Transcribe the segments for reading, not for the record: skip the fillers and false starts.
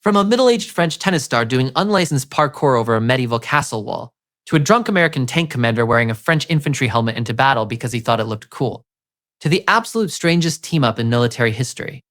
From a middle-aged French tennis star doing unlicensed parkour over a medieval castle wall, to a drunk American tank commander wearing a French infantry helmet into battle because he thought it looked cool, to the absolute strangest team-up in military history.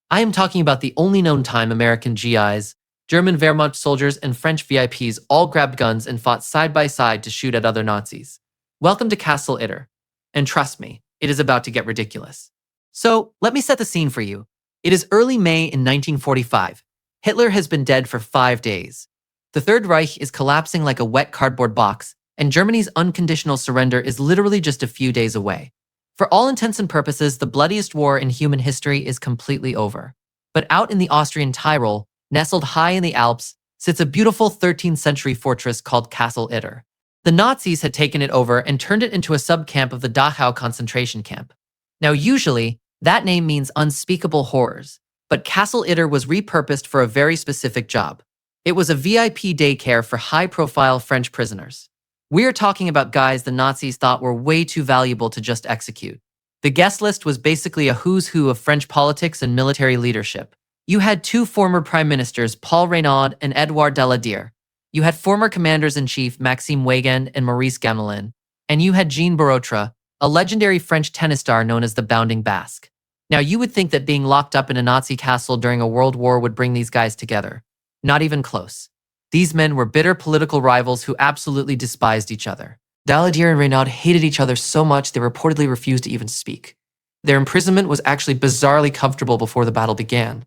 I am talking about the only known time American GIs, German Wehrmacht soldiers, and French VIPs all grabbed guns and fought side by side to shoot at other Nazis. Welcome to Castle Itter. And trust me, it is about to get ridiculous. So, let me set the scene for you. It is early May in 1945. Hitler has been dead for 5 days. The Third Reich is collapsing like a wet cardboard box, and Germany's unconditional surrender is literally just a few days away. For all intents and purposes, the bloodiest war in human history is completely over. But out in the Austrian Tyrol, nestled high in the Alps, sits a beautiful 13th century fortress called Castle Itter. The Nazis had taken it over and turned it into a sub-camp of the Dachau concentration camp. Now usually, that name means unspeakable horrors, but Castle Itter was repurposed for a very specific job. It was a VIP daycare for high-profile French prisoners. We're talking about guys the Nazis thought were way too valuable to just execute. The guest list was basically a who's who of French politics and military leadership. You had two former prime ministers, Paul Reynaud and Edouard Daladier. You had former commanders-in-chief Maxime Weygand and Maurice Gamelin. And you had Jean Barotra, a legendary French tennis star known as the Bounding Basque. Now you would think that being locked up in a Nazi castle during a world war would bring these guys together. Not even close. These men were bitter political rivals who absolutely despised each other. Daladier and Reynaud hated each other so much they reportedly refused to even speak. Their imprisonment was actually bizarrely comfortable before the battle began.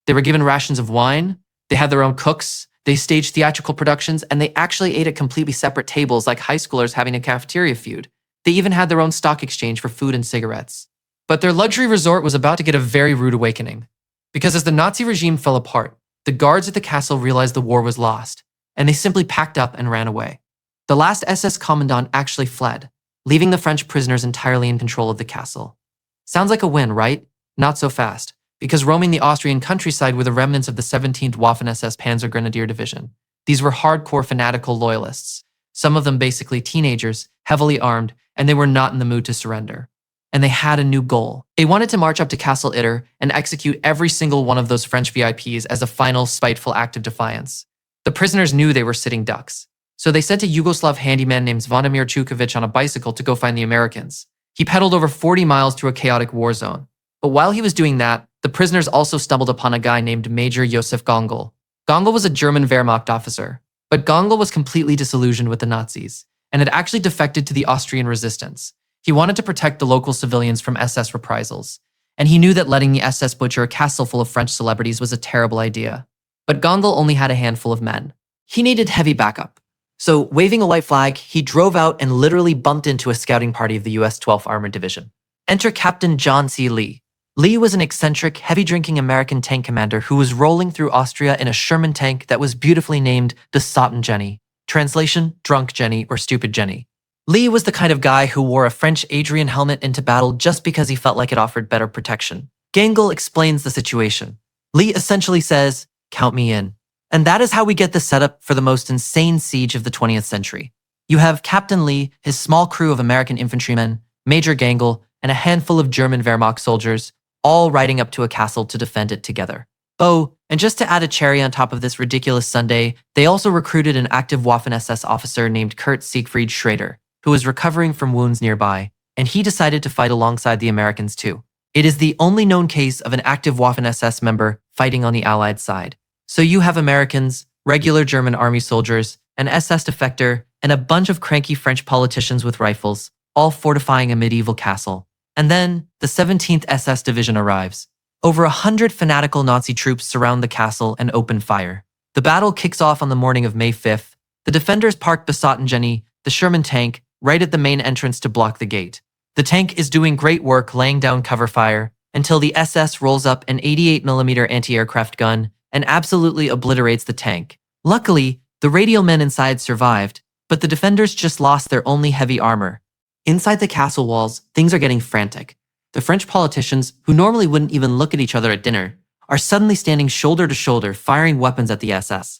They were given rations of wine, they had their own cooks, they staged theatrical productions, and they actually ate at completely separate tables like high schoolers having a cafeteria feud. They even had their own stock exchange for food and cigarettes. But their luxury resort was about to get a very rude awakening. Because as the Nazi regime fell apart, the guards at the castle realized the war was lost, and they simply packed up and ran away. The last SS commandant actually fled, leaving the French prisoners entirely in control of the castle. Sounds like a win, right? Not so fast, because roaming the Austrian countryside were the remnants of the 17th Waffen-SS Panzer Grenadier Division. These were hardcore fanatical loyalists, some of them basically teenagers, heavily armed, and they were not in the mood to surrender. And they had a new goal. They wanted to march up to Castle Itter and execute every single one of those French VIPs as a final spiteful act of defiance. The prisoners knew they were sitting ducks, so they sent a Yugoslav handyman named Zvonimir Chukovic on a bicycle to go find the Americans. He pedaled over 40 miles through a chaotic war zone. But while he was doing that, the prisoners also stumbled upon a guy named Major Josef Gongol. Gongol was a German Wehrmacht officer, but Gongol was completely disillusioned with the Nazis and had actually defected to the Austrian resistance. He wanted to protect the local civilians from SS reprisals, and he knew that letting the SS butcher a castle full of French celebrities was a terrible idea. But Gongol only had a handful of men. He needed heavy backup. So, waving a white flag, he drove out and literally bumped into a scouting party of the US 12th Armored Division. Enter Captain John C. Lee. Lee was an eccentric, heavy-drinking American tank commander who was rolling through Austria in a Sherman tank that was beautifully named the Sotten Jenny. Translation, Drunk Jenny or Stupid Jenny. Lee was the kind of guy who wore a French Adrian helmet into battle just because he felt like it offered better protection. Gangel explains the situation. Lee essentially says, "Count me in." And that is how we get the setup for the most insane siege of the 20th century. You have Captain Lee, his small crew of American infantrymen, Major Gangel, and a handful of German Wehrmacht soldiers, all riding up to a castle to defend it together. Oh, and just to add a cherry on top of this ridiculous Sunday, they also recruited an active Waffen-SS officer named Kurt Siegfried Schrader, who was recovering from wounds nearby, and he decided to fight alongside the Americans too. It is the only known case of an active Waffen-SS member fighting on the Allied side. So you have Americans, regular German army soldiers, an SS defector, and a bunch of cranky French politicians with rifles, all fortifying a medieval castle. And then, the 17th SS Division arrives. Over 100 fanatical Nazi troops surround the castle and open fire. The battle kicks off on the morning of May 5th. The defenders park the Sotten Jenny, the Sherman tank, right at the main entrance to block the gate. The tank is doing great work laying down cover fire until the SS rolls up an 88mm anti-aircraft gun and absolutely obliterates the tank. Luckily, the radial men inside survived, but the defenders just lost their only heavy armor. Inside the castle walls, things are getting frantic. The French politicians, who normally wouldn't even look at each other at dinner, are suddenly standing shoulder to shoulder firing weapons at the SS.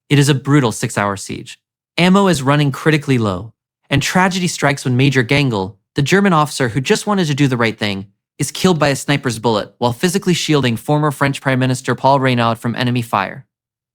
It is a brutal 6-hour siege. Ammo is running critically low, and tragedy strikes when Major Gangel, the German officer who just wanted to do the right thing, is killed by a sniper's bullet while physically shielding former French Prime Minister Paul Reynaud from enemy fire.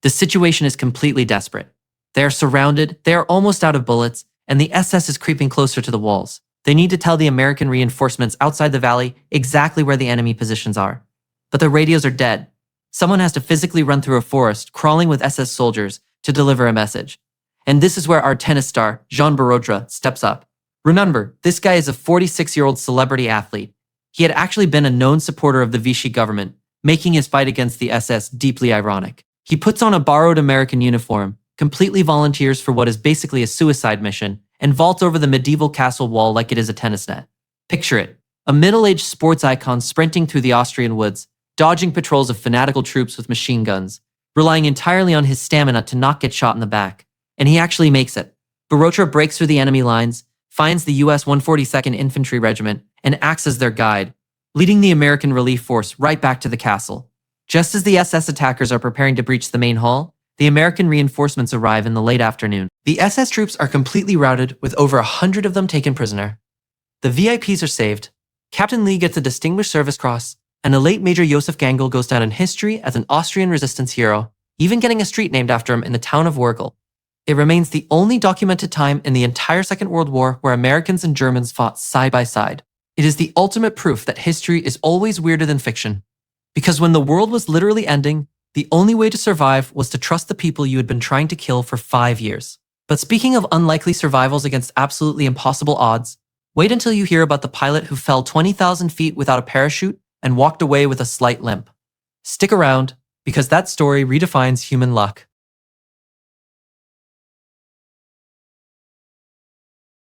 The situation is completely desperate. They are surrounded, they are almost out of bullets, and the SS is creeping closer to the walls. They need to tell the American reinforcements outside the valley exactly where the enemy positions are. But the radios are dead. Someone has to physically run through a forest, crawling with SS soldiers, to deliver a message. And this is where our tennis star, Jean Barotra, steps up. Remember, this guy is a 46-year-old celebrity athlete. He had actually been a known supporter of the Vichy government, making his fight against the SS deeply ironic. He puts on a borrowed American uniform, completely volunteers for what is basically a suicide mission, and vaults over the medieval castle wall like it is a tennis net. Picture it, a middle-aged sports icon sprinting through the Austrian woods, dodging patrols of fanatical troops with machine guns, relying entirely on his stamina to not get shot in the back. And he actually makes it. Barotra breaks through the enemy lines, finds the US 142nd Infantry Regiment, and acts as their guide, leading the American relief force right back to the castle. Just as the SS attackers are preparing to breach the main hall, the American reinforcements arrive in the late afternoon. The SS troops are completely routed, with over 100 of them taken prisoner. The VIPs are saved, Captain Lee gets a Distinguished Service Cross, and the late Major Josef Gangl goes down in history as an Austrian resistance hero, even getting a street named after him in the town of Wurgl. It remains the only documented time in the entire Second World War where Americans and Germans fought side by side. It is the ultimate proof that history is always weirder than fiction. Because when the world was literally ending, the only way to survive was to trust the people you had been trying to kill for 5 years. But speaking of unlikely survivals against absolutely impossible odds, wait until you hear about the pilot who fell 20,000 feet without a parachute and walked away with a slight limp. Stick around, because that story redefines human luck.